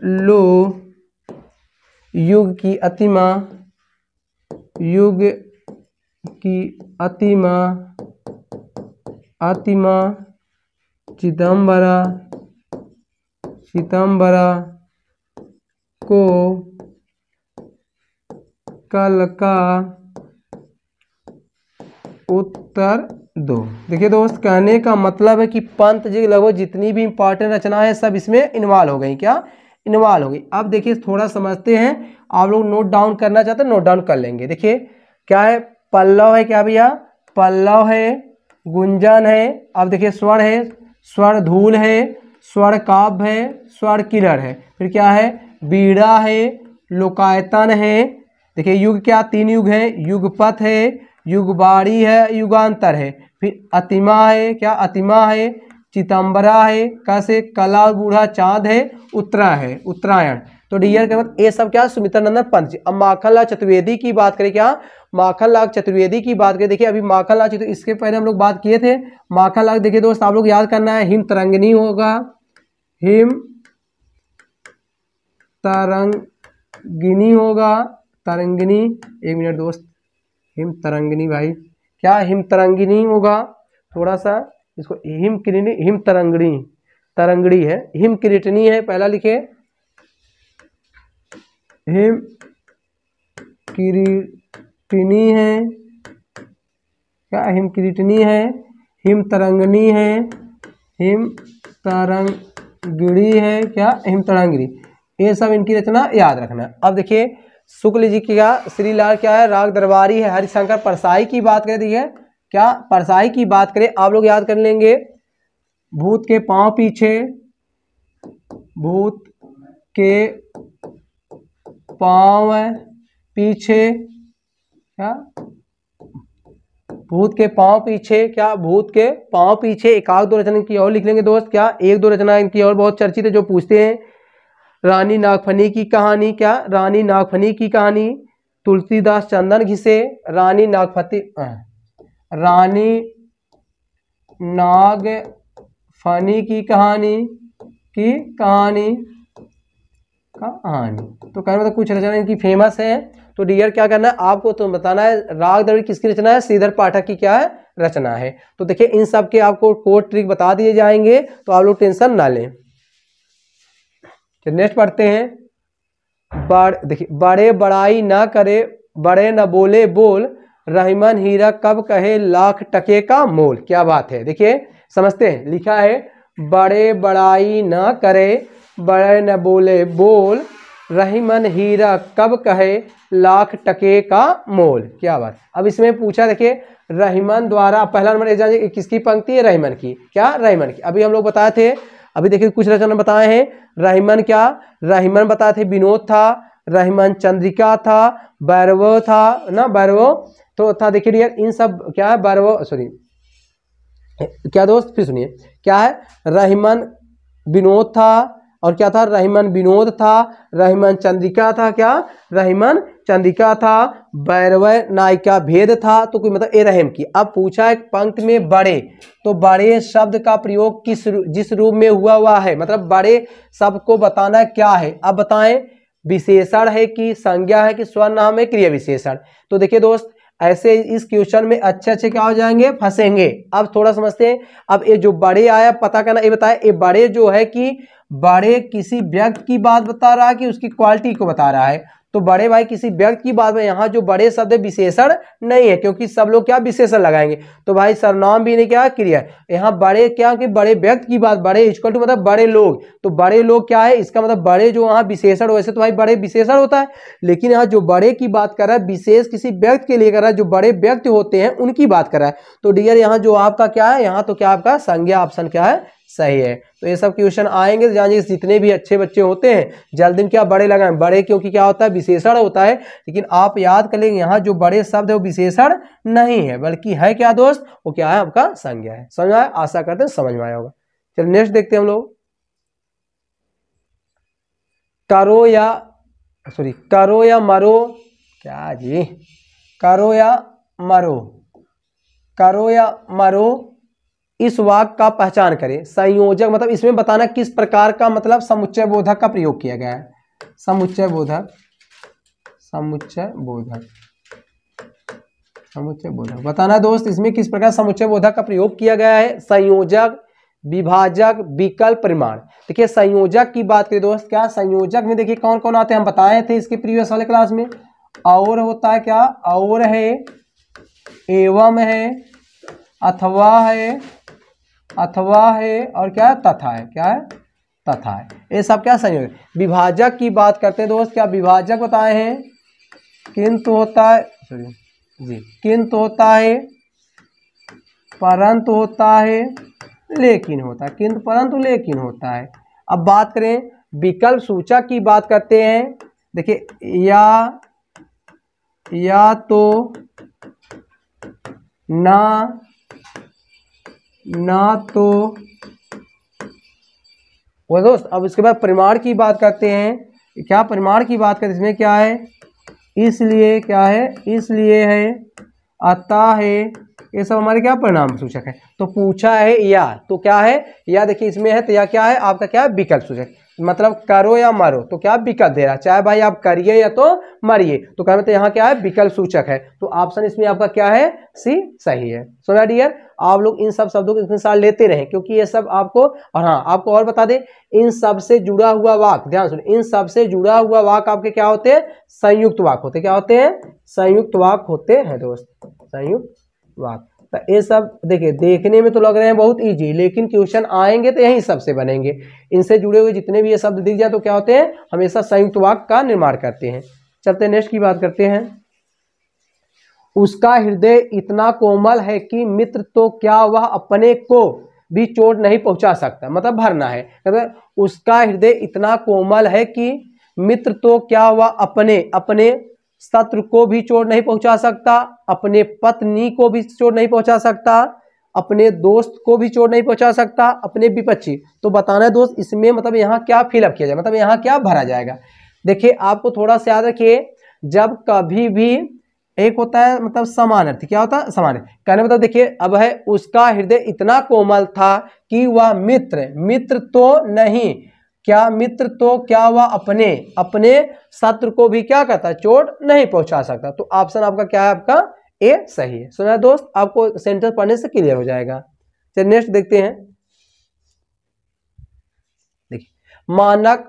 लो, युग की अतिमा चिदंबरा को कल का उत्तर दो। देखिए दोस्त कहने का मतलब है कि पंत जी लगभग जितनी भी इंपॉर्टेंट रचना है सब इसमें इन्वॉल्व हो गई, क्या इन्वॉल्व हो गई। अब देखिए थोड़ा समझते हैं, आप लोग नोट डाउन करना चाहते हैं नोट डाउन कर लेंगे। देखिए क्या है, पल्लव है क्या भैया, पल्लव है, गुंजन है, अब देखिए स्वर है, स्वर धूल है, स्वर काव्य है, स्वर किलर है, फिर क्या है बीड़ा है, लोकायतन है, देखिए युग क्या तीन युग है, युगपथ है, युगबाड़ी है, युगांतर है, फिर अतिमा है, क्या अतिमा है, चितंबरा है, कैसे कला बूढ़ा चांद है, उत्तरायण। तो डियर के मतलब ये सब क्या सुमित्रानंद पंत जी। अब माखनलाल चतुर्वेदी की बात करें, क्या माखनलाल चतुर्वेदी की बात करें, देखिए अभी माखनलाल चतुर्वेदी इसके पहले हम लोग बात किए थे। माखनलाल देखिए दोस्त आप लोग याद करना है, हिम तरंगिनी होगा, हिम तरंगिनी होगा, तरंगिनी, एक मिनट दोस्त, हिम तरंगिनी भाई, क्या हिम तरंगिनी होगा, थोड़ा सा इसको हिम तरंगड़ी है, हिम किरीटनी है, पहला लिखे हिम किरीटनी है, क्या हिम किरीटनी है, हिम तरंगनी है, हिम तरंगिणी है, क्या हिम तरंगिणी, ये सब इनकी रचना याद रखना। अब देखिए शुक्ल जी की क्या श्रीलाल क्या है राग दरबारी है, हरिशंकर परसाई की बात करें, देखिए क्या परसाई की बात करें आप लोग याद कर लेंगे, भूत के पांव पीछे, भूत के पांव पीछे, क्या भूत के पांव पीछे, क्या भूत के पांव पीछे, एक आध दो रचना इनकी और लिख लेंगे दोस्त, क्या एक दो रचना इनकी और बहुत चर्चित है जो पूछते हैं। रानी नागफनी की कहानी, क्या रानी नागफनी की कहानी, तुलसीदास चंदन घिसे, रानी नागफनी की कहानी तो कहने मतलब कुछ रचना इनकी फेमस है। तो डियर क्या करना है आपको तो बताना है राग दरबारी किसकी रचना है, श्रीधर पाठक की क्या है रचना है। तो देखिए इन सब के आपको कोड ट्रिक बता दिए जाएंगे, तो आप लोग टेंशन ना लें। नेक्स्ट पढ़ते हैं, देखिए बड़े बड़ाई ना करे, बड़े न बोले बोल, रहमान हीरा कब कहे लाख टके का मोल। क्या बात है, देखिए समझते हैं, लिखा है बड़े बड़ाई ना करे, बड़े न बोले बोल, रहीमन हीरा कब कहे लाख टके का मोल। क्या बात। अब इसमें पूछा, देखिए रहीमन द्वारा, पहला नंबर जानिए किसकी पंक्ति है, रहीमन की। क्या, रहीमन की। अभी हम लोग बताए थे, अभी देखिए कुछ रचना बताए हैं। रहीमन क्या, रहीमन बताए थे विनोद था, रहीमन चंद्रिका था, भैरव था ना, भैरव तो था। देखिए डियर इन सब क्या है, भैरव सॉरी क्या दोस्त, फिर सुनिए क्या है, रहीमन विनोद था, और क्या था, रहीमन विनोद था, रहीमन चंद्रिका था, क्या, रहीमन चंद्रिका था, भैरव नायिका भेद था। तो कोई मतलब ए रहम की। अब पूछा है पंक्ति में बड़े, तो बड़े शब्द का प्रयोग जिस रूप में हुआ है, मतलब बड़े शब्द को बताना क्या है। अब बताएं विशेषण है कि संज्ञा है कि सर्वनाम है, क्रिया विशेषण। तो देखिए दोस्त ऐसे इस क्वेश्चन में अच्छे अच्छे क्या हो जाएंगे, फंसेंगे। अब थोड़ा समझते हैं। अब ये जो बड़े आया पता करना, ये बताए ये बड़े जो है कि बड़े किसी व्यक्ति की बात बता रहा है कि उसकी क्वालिटी को बता रहा है। तो बड़े भाई किसी व्यक्ति की बात में, यहाँ जो बड़े शब्द विशेषण नहीं है, क्योंकि सब लोग क्या विशेषण लगाएंगे। तो भाई सर्वनाम भी नहीं, क्या क्रिया, यहाँ बड़े क्या कि बड़े व्यक्ति की बात, बड़े इक्वल टू मतलब बड़े लोग। तो बड़े लोग क्या है, इसका मतलब बड़े जो वहाँ विशेषण, वैसे तो भाई बड़े विशेषण होता है, लेकिन यहाँ जो बड़े की बात कर रहा है विशेष किसी व्यक्ति के लिए कर रहा है, जो बड़े व्यक्ति होते हैं उनकी बात कर रहा है। तो डियर यहाँ जो आपका क्या है, यहाँ तो क्या आपका संज्ञा ऑप्शन क्या है, सही है। तो ये सब क्वेश्चन आएंगे तो जानिए जितने भी अच्छे बच्चे होते हैं जल्दी में क्या बड़े लगाएं, बड़े क्योंकि क्या होता है विशेषण होता है। लेकिन आप याद कर लेंगे यहाँ जो बड़े शब्द है वो विशेषण नहीं है, बल्कि है क्या दोस्त, वो क्या है आपका संज्ञा है। समझ आया, आशा करते हैं समझ में आया होगा। चलिए नेक्स्ट देखते हैं हम लोग। करो या मरो, क्या जी, करो या मरो इस वाक्य का पहचान करें। संयोजक मतलब इसमें बताना किस प्रकार का मतलब समुच्चय बोधक का प्रयोग किया गया है। समुच्चय बोधक बताना दोस्त, इसमें किस प्रकार समुच्चय बोधक का प्रयोग किया गया है। संयोजक, विभाजक, विकल्प, परिमाण। देखिए संयोजक की बात करें दोस्त, क्या संयोजक में देखिए कौन कौन आते हैं, हम बताए थे इसके प्रीवियस वाले क्लास में। और होता है क्या, और है, एवं है, अथवा है, और क्या है, तथा है। क्या है, तथा है। ये सब क्या संयोजक। विभाजक की बात करते हैं दोस्त, क्या विभाजक बताए हैं, किंतु होता है, किंतु होता है, परंतु होता है, लेकिन होता है, किंतु परंतु लेकिन होता है। अब बात करें विकल्प सूचक की बात करते हैं। देखिए या तो, ना तो वो दोस्त। अब इसके बाद परिमाण की बात करते हैं। क्या परिमाण की बात करते हैं, इसमें क्या है, इसलिए, क्या है, इसलिए है, अतः है, ये सब हमारे क्या परिणाम सूचक है। तो पूछा है या, तो क्या है या, देखिए इसमें है तो या क्या है आपका, क्या है विकल्प सूचक। मतलब करो या मरो तो क्या विकल्प दे रहा है, चाहे भाई आप करिए या तो मरिए, तो कहना तो यहाँ क्या है विकल्प सूचक है। तो ऑप्शन इसमें आपका क्या है, सी सही है। सुना डियर, आप लोग इन सब शब्दों के स्क्रीनशॉट लेते रहें, क्योंकि ये सब आपको, और हाँ आपको और बता दें, इन सब से जुड़ा हुआ वाक्य, ध्यान सुनिए, इन सब से जुड़ा हुआ वाक्य आपके क्या होते हैं, संयुक्त वाक्य होते, क्या होते हैं, संयुक्त वाक्य होते हैं दोस्त, संयुक्त वाक्य। तो ये सब देखिए देखने में तो लग रहे हैं बहुत इजी, लेकिन क्वेश्चन आएंगे तो यही सबसे बनेंगे। इनसे जुड़े हुए जितने भी ये शब्द दिख जाए तो क्या होते हैं, हमेशा संयुक्त वाक्य का निर्माण करते हैं। चलते नेक्स्ट की बात करते हैं। उसका हृदय इतना कोमल है कि मित्र तो क्या वह अपने को भी चोट नहीं पहुंचा सकता, मतलब भरना है। उसका हृदय इतना कोमल है कि मित्र तो क्या वह अपने शत्रु को भी चोट नहीं पहुंचा सकता, अपने पत्नी को भी चोट नहीं पहुंचा सकता, अपने दोस्त को भी चोट नहीं पहुंचा सकता, अपने विपक्षी। तो बताना है दोस्त इसमें मतलब यहाँ क्या फिलअप किया जाए, मतलब यहाँ क्या भरा जाएगा। देखिए आपको थोड़ा सा याद रखिए, जब कभी भी एक होता है मतलब समानार्थी, क्या होता है समानार्थी, कहने मतलब देखिए अब है उसका हृदय इतना कोमल था कि वह मित्र तो नहीं, क्या मित्र तो क्या वह अपने शत्रु को भी क्या करता, चोट नहीं पहुंचा सकता। तो ऑप्शन आपका क्या है, आपका ए सही है। सुना दोस्त, आपको सेंटेंस पढ़ने से क्लियर हो जाएगा। चलिए नेक्स्ट देखते हैं। देखिए मानक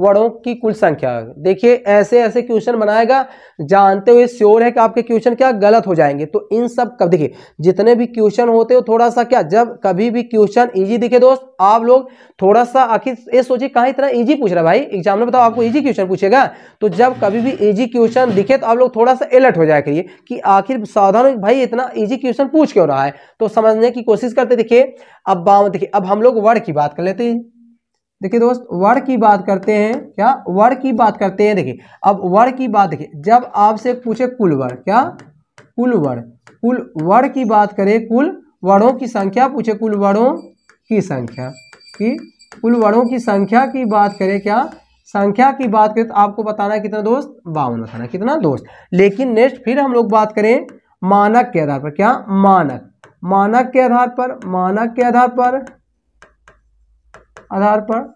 वर्णों की कुल संख्या। देखिए ऐसे ऐसे क्वेश्चन बनाएगा, जानते हुए श्योर है कि आपके क्वेश्चन क्या गलत हो जाएंगे। तो इन सब का देखिए जितने भी क्वेश्चन होते हो थोड़ा सा क्या, जब कभी भी क्वेश्चन इजी दिखे दोस्त, आप लोग थोड़ा सा आखिर ये सोचिए कहाँ इतना इजी पूछ रहा है भाई, एग्जाम में बताओ आपको इजी क्वेश्चन पूछेगा। तो जब कभी भी इजी क्वेश्चन दिखे तो आप लोग थोड़ा सा अलर्ट हो जाया करिए कि आखिर सावधान भाई इतना इजी क्वेश्चन पूछ क्यों रहा है, तो समझने की कोशिश करते। देखिए अब हम लोग वर्ड की बात कर लेते हैं। देखिए दोस्त वर्ड की बात करते हैं, क्या वर्ड की बात करते हैं। देखिए अब वर्ड की बात, देखिए जब आपसे पूछे कुल वर्ड, क्या कुल वर्ड की बात करें, कुल वर्णों की संख्या पूछे, कुल वर्णों की संख्या की, कुल वर्णों की संख्या की बात करें, क्या संख्या की बात करें तो आपको बताना है कितना दोस्त, 52 बताना है कितना दोस्त। लेकिन नेक्स्ट फिर हम लोग बात करें मानक के आधार पर, क्या मानक के आधार पर, मानक के आधार पर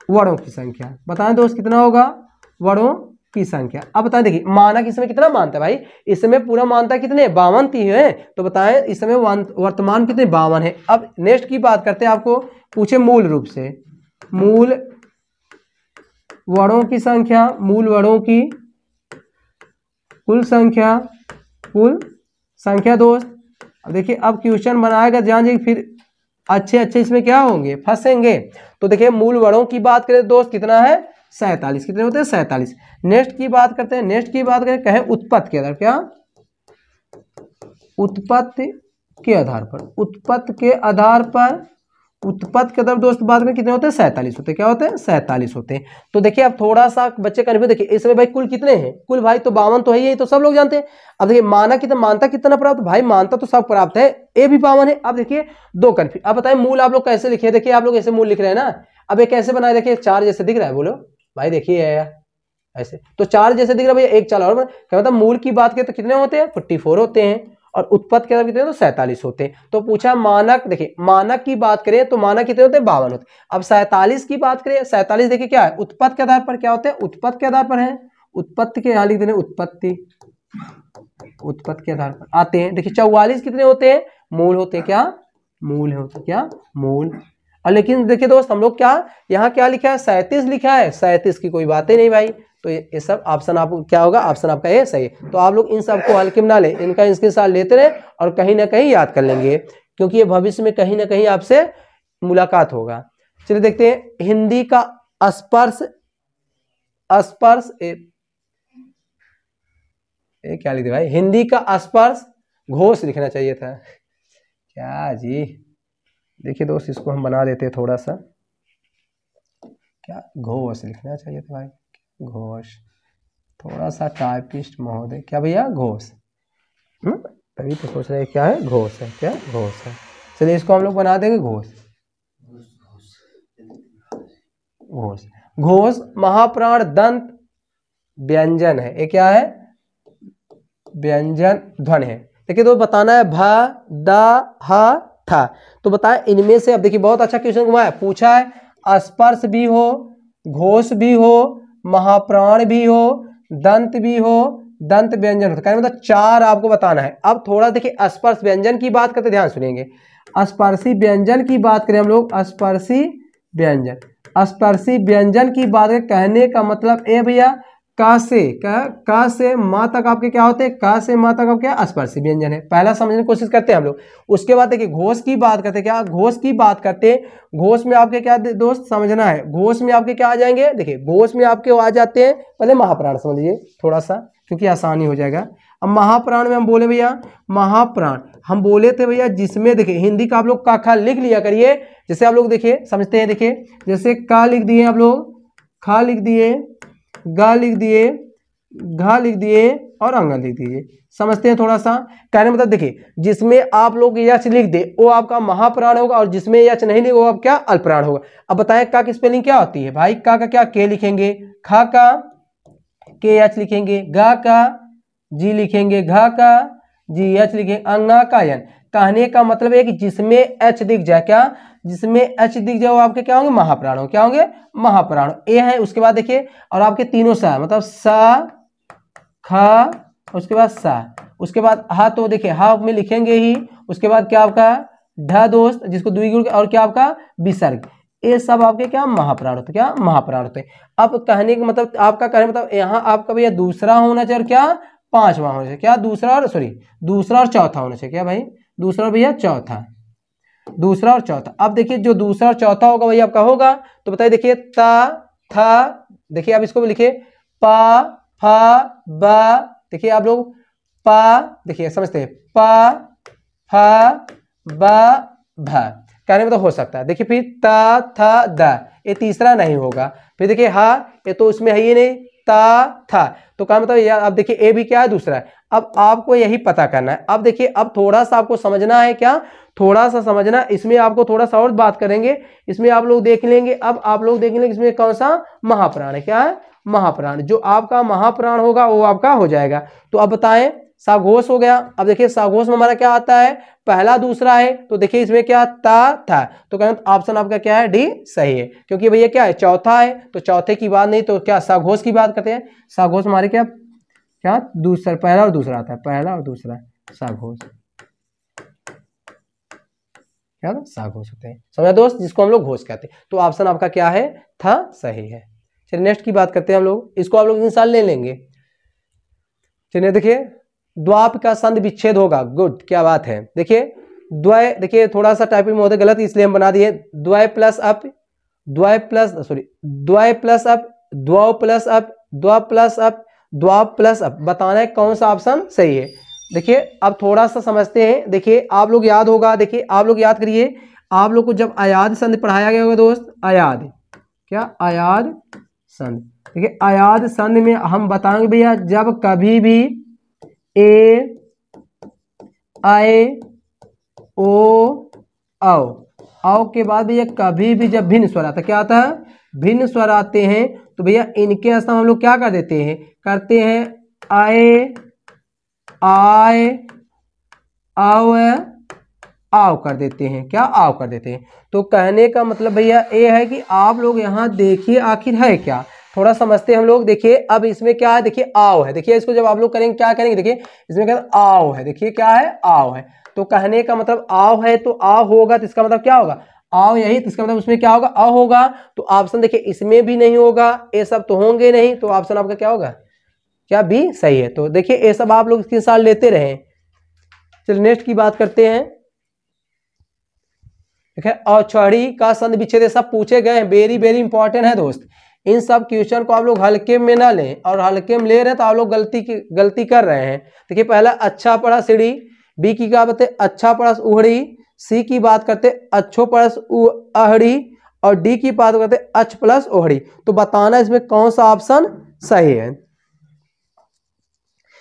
वर्णों की संख्या बताएं दोस्त कितना होगा, वर्णों की संख्या। अब बताएं, देखिए मानक इसमें कितना मानता है भाई, इसमें पूरा मानता है कितने, 52 ही है। तो बताएं इसमें वर्तमान कितने, 52 है। अब नेक्स्ट की बात करते हैं, आपको पूछे मूल रूप से, मूल वर्णों की संख्या, मूल वर्णों की कुल संख्या दोस्त। अब देखिए अब क्वेश्चन बनाएगा ध्यान दीजिए, फिर अच्छे इसमें क्या होंगे, फंसेंगे। तो देखिए मूल वर्णों की बात करें दोस्त कितना है, 47, कितने होते हैं 47। नेक्स्ट की बात करते हैं, नेक्स्ट की बात करें कहें उत्पत्ति के आधार, क्या उत्पत्ति के आधार पर, उत्पत्ति के आधार पर, उत्पत्ति के आधार दोस्त बात करें कितने होते हैं, 47 होते हैं, क्या होते हैं 47 होते हैं। तो देखिए अब थोड़ा सा बच्चे कन्फ्यूज, देखिए इसमें भाई कुल कितने हैं, कुल भाई तो 52 तो है ही, तो सब लोग जानते हैं। अब देखिए मानता कितना प्राप्त, भाई मानता तो सब प्राप्त है, ए भी 52 है। अब देखिए दो कन्फ्यूज, अब बताएं मूल आप लोग कैसे लिखे, देखिए आप लोग ऐसे मूल लिख रहे हैं ना, अब ये कैसे बनाए, देखिए 4 जैसे दिख रहा है, बोलो भाई देखिए ऐसे, तो 4 जैसे दिख रहा है भैया, एक 4 और क्या मतलब मूल की बात करें तो कितने होते हैं, 44 होते हैं, और उत्पत्ति के कितने तो 47 होते हैं। तो पूछा मानक, देखिए मानक की बात करें तो मानक कितने होते हैं, 52 होते हैं। अब 47 की बात करें, 47 देखिए क्या है, उत्पत्ति के आधार पर क्या होते हैं, उत्पत्ति के आधार पर है, उत्पत्ति के यहाँ लिख देने उत्पत्ति के आधार पर आते हैं। देखिए 44 कितने होते हैं, मूल होते हैं, क्या मूल होते, क्या मूल। और लेकिन देखिए दोस्त हम लोग क्या यहाँ क्या लिखा है, 37 लिखा है, 37 की कोई बात ही नहीं भाई। तो ये सब ऑप्शन आपको क्या होगा, ऑप्शन आपका ये सही है। तो आप लोग इन सबको हल्के में ना ले, इनका इसके साथ लेते रहे और कहीं ना कहीं याद कर लेंगे, क्योंकि ये भविष्य में कहीं ना कहीं आपसे मुलाकात होगा। चलिए देखते हैं हिंदी का स्पर्श, क्या लिखते भाई, हिंदी का स्पर्श घोष लिखना चाहिए था, क्या जी। देखिए दोस्त इसको हम बना देते हैं थोड़ा सा, क्या घोष लिखना चाहिए था भाई, घोष, थोड़ा सा टाइपिस्ट महोदय, क्या भैया घोष, तभी तो सोच रहे हैं क्या है, घोष है, क्या घोष है। चलिए इसको हम लोग बना देंगे घोष, घोष, घोष महाप्राण दंत व्यंजन है, ये क्या है, व्यंजन ध्वनि है। देखिए तो बताना है भ द ह था, तो बताएं इनमें से। अब देखिए बहुत अच्छा क्वेश्चन घुमाया, पूछा है स्पर्श भी हो, घोष भी हो, महाप्राण भी हो, दंत भी हो, दंत व्यंजन होता है, मतलब 4 आपको बताना है। अब थोड़ा देखिए स्पर्श व्यंजन की बात करते, ध्यान सुनेंगे, स्पर्शी व्यंजन की बात करें हम लोग, स्पर्शी व्यंजन, स्पर्शी व्यंजन की बात करें, कहने का मतलब ए भैया का से माँ तक आपके क्या होते हैं, का से माँ तक आपके क्या स्पर्शी व्यंजन है, पहला समझने की कोशिश करते हैं हम लोग। उसके बाद देखिए घोष की बात करते हैं, क्या घोष की बात करते हैं, घोष में आपके क्या दोस्त समझना है, घोष में आपके क्या आ जाएंगे, देखिए घोष में आपके आ जाते हैं, पहले महाप्राण समझ लीजिए थोड़ा सा क्योंकि आसानी हो जाएगा। अब महाप्राण में हम बोले भैया, महाप्राण हम बोले थे भैया जिसमें देखिए हिंदी का आप लोग का खा लिख लिया करिए, जैसे आप लोग देखिए समझते हैं, देखिए जैसे का लिख दिए आप लोग, खा लिख दिए, गा लिख दिए, घा लिख दिए और अंगा लिख दिए, समझते हैं थोड़ा सा। कहने मतलब देखिए जिसमें आप लोग यच लिख दे वो आपका महाप्राण होगा, और जिसमें यच नहीं लिखे वो आप क्या अल्पप्राण होगा। अब बताएं का की स्पेलिंग क्या होती है भाई, का क्या के लिखेंगे, खा का के एच लिखेंगे, गा का जी लिखेंगे, घा का जी एच लिखेंगे, अंगा का यन। कहने का मतलब है कि जिसमें एच दिख जाए, क्या जिसमें एच दिख जाए वो आपके क्या होंगे, महाप्राण हो, क्या होंगे महाप्राण, ए है। उसके बाद देखिए और आपके तीनों सा मतलब सा खा, उसके बाद सा, उसके बाद हा, तो देखिए हा में लिखेंगे ही। उसके बाद क्या आपका ढ दोस्त जिसको द्विगुण, और क्या आपका विसर्ग, ये सब आपके क्या महाप्राण होते, क्या महाप्राण होते। अब कहने का मतलब, आपका कहने मतलब यहाँ आपका भैया दूसरा होना चाहिए और क्या पांचवा होना चाहिए, क्या दूसरा और चौथा होना चाहिए, क्या भाई दूसरा और भैया चौथा, दूसरा और चौथा। अब देखिए जो दूसरा और चौथा होगा वही आपका होगा, तो बताइए देखिए ता था, देखिए आप इसको भी लिखिए पा फा बा, देखिए आप लोग पा, देखिए समझते हैं पा फा बा भा, कहने में तो हो सकता है। देखिए फिर ता था दा, ये तीसरा नहीं होगा। फिर देखिए हा, ये तो उसमें है ही नहीं, ता था, तो क्या मतलब यार अब देखिए ए भी क्या है दूसरा है। अब आपको यही पता करना है। अब देखिए अब थोड़ा सा आपको समझना है, क्या थोड़ा सा समझना, इसमें आपको थोड़ा सा और बात करेंगे, इसमें आप लोग देख लेंगे। अब आप लोग देख लेंगे इसमें कौन सा महाप्राण है, क्या है महाप्राण, जो आपका महाप्राण होगा वो आपका हो जाएगा। तो अब बताएं साघोष हो गया। अब देखिए साघोष में हमारा क्या आता है, पहला दूसरा है, तो देखिए इसमें क्या ता था, तो कहते ऑप्शन आपका क्या है डी सही है, क्योंकि भैया क्या है चौथा है, तो चौथे की बात नहीं तो क्या साघोष की बात करते हैं। साघोष हमारे क्या क्या दूसरा, पहला और दूसरा आता है, पहला और दूसरा साघोष, क्या साघोष होते हैं, समझा दोस्त, जिसको हम लोग घोष कहते हैं। तो ऑप्शन आपका क्या है था सही है। चलिए नेक्स्ट की बात करते हैं हम लोग, इसको आप लोग इंसान ले लेंगे। चलिए देखिए द्वाप का संधि विच्छेद होगा, गुड क्या बात है। देखिए द्वय, देखिए थोड़ा सा टाइपिंग में होता है गलत, इसलिए हम बना दिए द्वय प्लस अप, द्वय प्लस अप, द्वौ प्लस अप, द्व प्लस अप, द्वा प्लस अप, बताना है कौन सा ऑप्शन सही है। देखिए अब थोड़ा सा समझते हैं। देखिए आप लोग याद होगा, देखिए आप लोग याद करिए, आप लोग को जब अयाद संधि पढ़ाया गया होगा दोस्त, अयाद क्या अयाद संधि, देखिए अयाद संधि में हम बताएंगे भैया जब कभी भी ए आए ओ औ के बाद भैया कभी भी जब भिन्न स्वर आता, क्या आता है भिन्न स्वर आते हैं, तो भैया इनके स्थान हम लोग क्या कर देते हैं, करते हैं आए आए आओ कर देते हैं, क्या आओ कर देते हैं। तो कहने का मतलब भैया ये है कि आप लोग यहाँ देखिए आखिर है क्या, थोड़ा समझते हैं हम लोग। देखिए अब इसमें क्या है, देखिए आओ है, देखिए इसको जब आप लोग करेंगे क्या करेंगे, देखिए इसमें क्या आओ है, देखिए क्या है आओ है, तो कहने का मतलब आओ है, तो आओ होगा तो इसका मतलब क्या होगा आओ यही, तो इसका मतलब उसमें क्या होगा आओ होगा। तो ऑप्शन देखिए इसमें भी नहीं होगा, ये सब तो होंगे नहीं, तो ऑप्शन आपका क्या होगा क्या बी सही है। तो देखिए ये सब आप लोग इसके साथ लेते रहे। चलिए नेक्स्ट की बात करते हैं। देखिए औछड़ी का संधि विच्छेद सब पूछे गए हैं, वेरी वेरी इंपॉर्टेंट है दोस्त। इन सब क्वेश्चन को आप लोग हल्के में ना लें, और हल्के में ले रहे हैं तो आप लोग गलती कर रहे हैं। देखिए पहला अच्छा पड़ा सीढ़ी, बी की क्या बात है अच्छा पड़ा उहड़ी, सी की बात करते अच्छो प्लस अहड़ी, और डी की बात करते अच प्लस ओहड़ी। तो बताना इसमें कौन सा ऑप्शन सही है।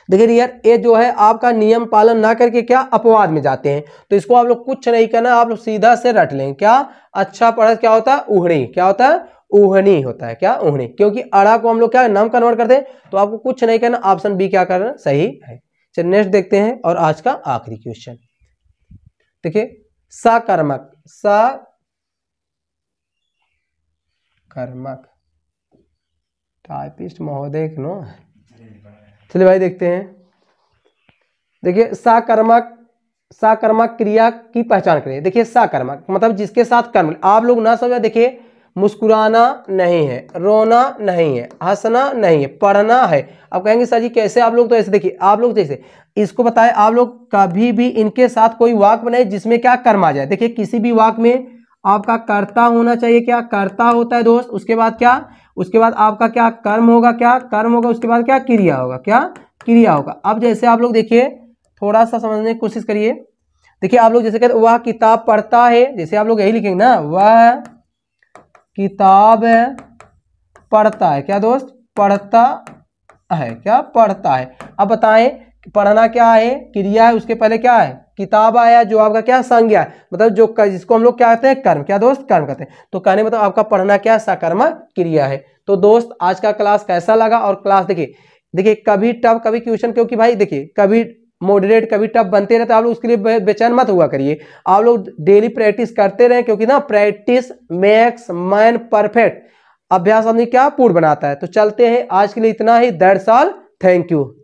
देखिए यार ये जो है आपका नियम पालन ना करके क्या अपवाद में जाते हैं, तो इसको आप लोग कुछ नहीं करना, आप लोग सीधा से रट लें। क्या अच्छा पढ़ा क्या होता है उहड़ी, क्या होता है उहनी होता है, क्या उहनी, क्योंकि अड़ा को हम लोग क्या नाम कन्वर्ट करते हैं, तो आपको कुछ नहीं करना, ऑप्शन बी क्या करना सही है। चलिए नेक्स्ट देखते हैं और आज का आखिरी क्वेश्चन। देखिए सकर्मक, सकर्मक टाइपिस्ट महोदय नो, चलिए भाई देखते हैं। देखिए सकर्मक क्रिया की पहचान करें। देखिए सकर्मक मतलब जिसके साथ कर्म, आप लोग ना समझे, देखिए मुस्कुराना नहीं है, रोना नहीं है, हंसना नहीं है, पढ़ना है। अब कहेंगे सर जी कैसे, आप लोग तो ऐसे देखिए, आप लोग जैसे इसको बताएं, आप लोग कभी भी इनके साथ कोई वाक्य बनाए जिसमें क्या कर्म आ जाए। देखिए किसी भी वाक्य में आपका कर्ता होना चाहिए, क्या कर्ता होता है दोस्त, उसके बाद क्या, उसके बाद आपका क्या कर्म होगा, क्या कर्म होगा, उसके बाद क्या क्रिया होगा, क्या क्रिया होगा। अब जैसे आप लोग देखिए थोड़ा सा समझने की कोशिश करिए। देखिए आप लोग जैसे कहते वह किताब पढ़ता है, जैसे आप लोग यही लिखेंगे ना, वह किताब पढ़ता है, क्या दोस्त पढ़ता है, क्या पढ़ता है। अब बताएं पढ़ना क्या है क्रिया है, उसके पहले क्या है किताब आया जो आपका क्या संज्ञा है, मतलब जो जिसको हम लोग क्या कहते हैं कर्म, क्या दोस्त कर्म कहते हैं। तो कहने मतलब आपका पढ़ना क्या सकर्मक क्रिया है। तो दोस्त आज का क्लास कैसा लगा, और क्लास देखिए कभी टफ कभी क्वेश्चन, क्योंकि भाई देखिए कभी मॉडरेट कभी टफ बनते रहते, आप लोग उसके लिए बेचैन मत हुआ करिए, आप लोग डेली प्रैक्टिस करते रहें, क्योंकि ना प्रैक्टिस मेक्स मैन परफेक्ट, अभ्यास आदमी क्या पूर्ण बनाता है। तो चलते हैं आज के लिए इतना ही, दैट्स ऑल, थैंक यू।